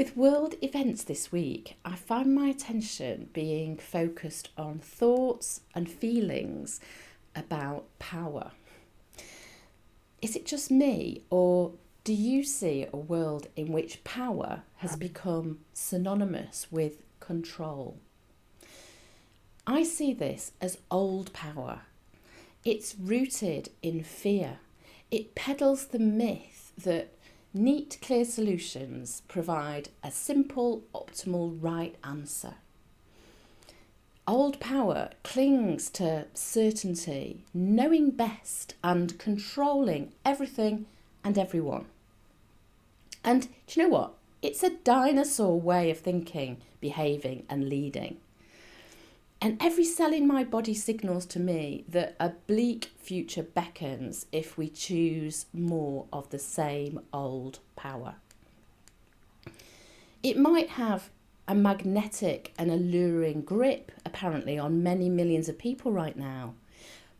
With world events this week, I find my attention being focused on thoughts and feelings about power. Is it just me, or do you see a world in which power has become synonymous with control? I see this as old power. It's rooted in fear. It peddles the myth that neat, clear solutions provide a simple, optimal, right answer. Old power clings to certainty, knowing best and controlling everything and everyone. And do you know what? It's a dinosaur way of thinking, behaving and leading. And every cell in my body signals to me that a bleak future beckons if we choose more of the same old power. It might have a magnetic and alluring grip, apparently, on many millions of people right now.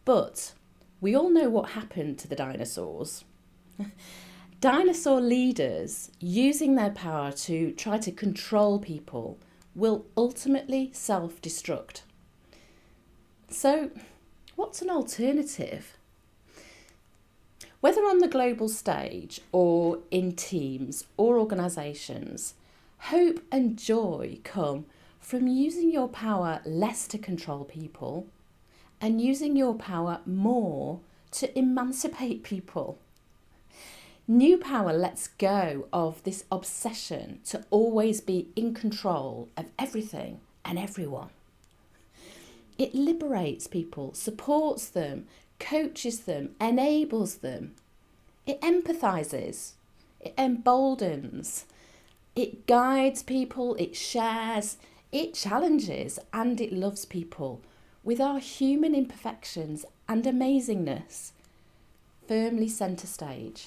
But we all know what happened to the dinosaurs. Dinosaur leaders using their power to try to control people will ultimately self-destruct. So, what's an alternative? Whether on the global stage or in teams or organisations, hope and joy come from using your power less to control people and using your power more to emancipate people. New power lets go of this obsession to always be in control of everything and everyone. It liberates people, supports them, coaches them, enables them. It empathises, it emboldens, it guides people, it shares, it challenges, and it loves people with our human imperfections and amazingness firmly centre stage.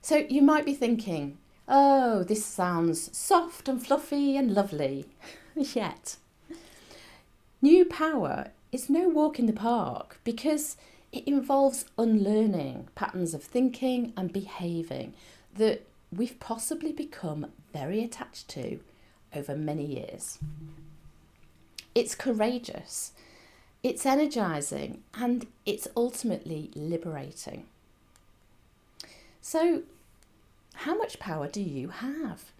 So you might be thinking, oh, this sounds soft and fluffy and lovely. Yet, new power is no walk in the park because it involves unlearning patterns of thinking and behaving that we've possibly become very attached to over many years. It's courageous, it's energising, and it's ultimately liberating. So, how much power do you have?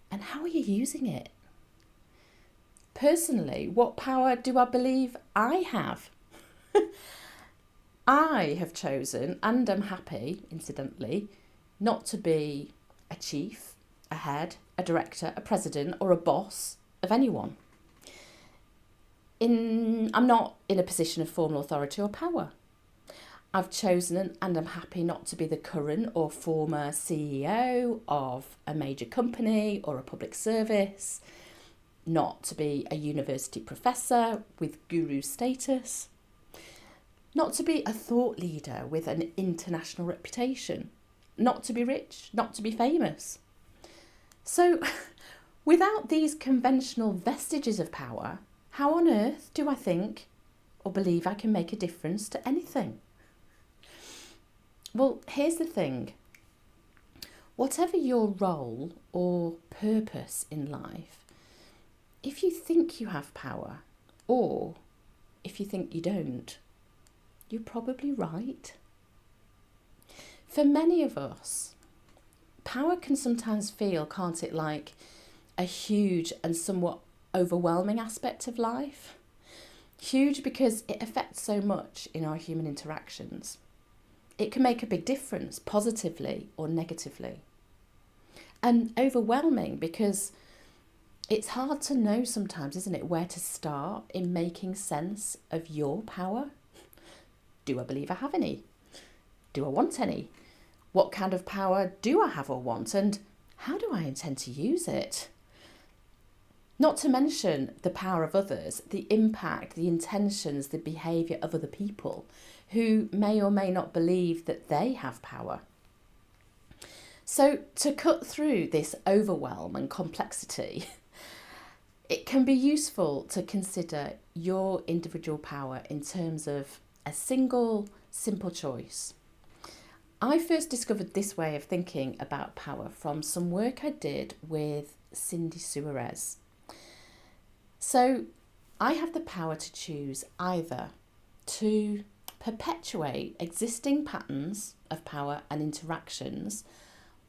And how are you using it? Personally, what power do I believe I have? I have chosen, and am happy, incidentally, not to be a chief, a head, a director, a president, or a boss of anyone. I'm not in a position of formal authority or power. I've chosen and am happy not to be the current or former CEO of a major company or a public service, not to be a university professor with guru status, not to be a thought leader with an international reputation, not to be rich, not to be famous. So, without these conventional vestiges of power, how on earth do I think or believe I can make a difference to anything? Well, here's the thing. Whatever your role or purpose in life, if you think you have power, or if you think you don't, you're probably right. For many of us, power can sometimes feel, can't it, like a huge and somewhat overwhelming aspect of life. Huge because it affects so much in our human interactions. It can make a big difference, positively or negatively. And overwhelming because it's hard to know sometimes, isn't it, where to start in making sense of your power. Do I believe I have any? Do I want any? What kind of power do I have or want? And how do I intend to use it? Not to mention the power of others, the impact, the intentions, the behaviour of other people who may or may not believe that they have power. So to cut through this overwhelm and complexity, it can be useful to consider your individual power in terms of a single, simple choice. I first discovered this way of thinking about power from some work I did with Cindy Suarez. So I have the power to choose either to perpetuate existing patterns of power and interactions,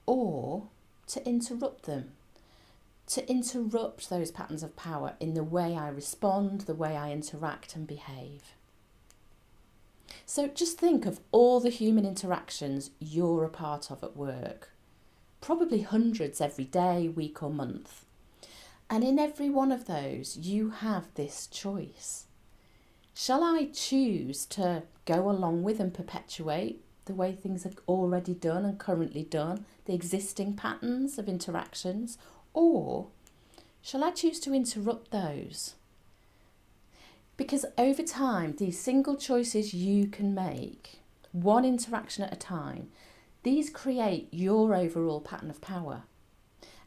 or to interrupt them, to interrupt those patterns of power in the way I respond, the way I interact and behave. So just think of all the human interactions you're a part of at work, probably hundreds every day, week or month. And in every one of those, you have this choice. Shall I choose to go along with and perpetuate the way things are already done and currently done, the existing patterns of interactions, or shall I choose to interrupt those? Because over time, these single choices you can make, one interaction at a time, these create your overall pattern of power.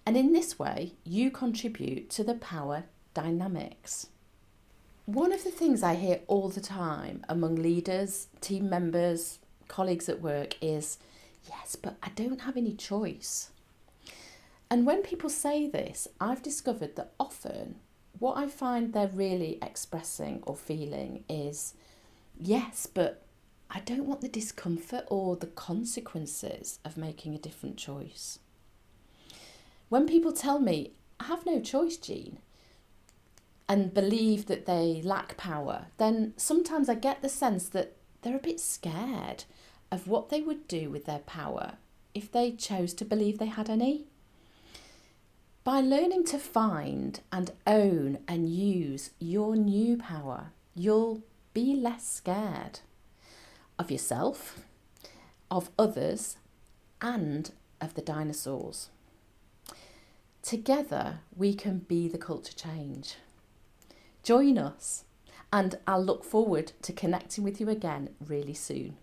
And in this way, you contribute to the power dynamics. One of the things I hear all the time among leaders, team members, colleagues at work is, yes, but I don't have any choice. And when people say this, I've discovered that often what I find they're really expressing or feeling is, yes, but I don't want the discomfort or the consequences of making a different choice. When people tell me, I have no choice, Jeanne, and believe that they lack power, then sometimes I get the sense that they're a bit scared of what they would do with their power if they chose to believe they had any. By learning to find and own and use your new power, you'll be less scared of yourself, of others, and of the dinosaurs. Together, we can be the culture change. Join us, and I'll look forward to connecting with you again really soon.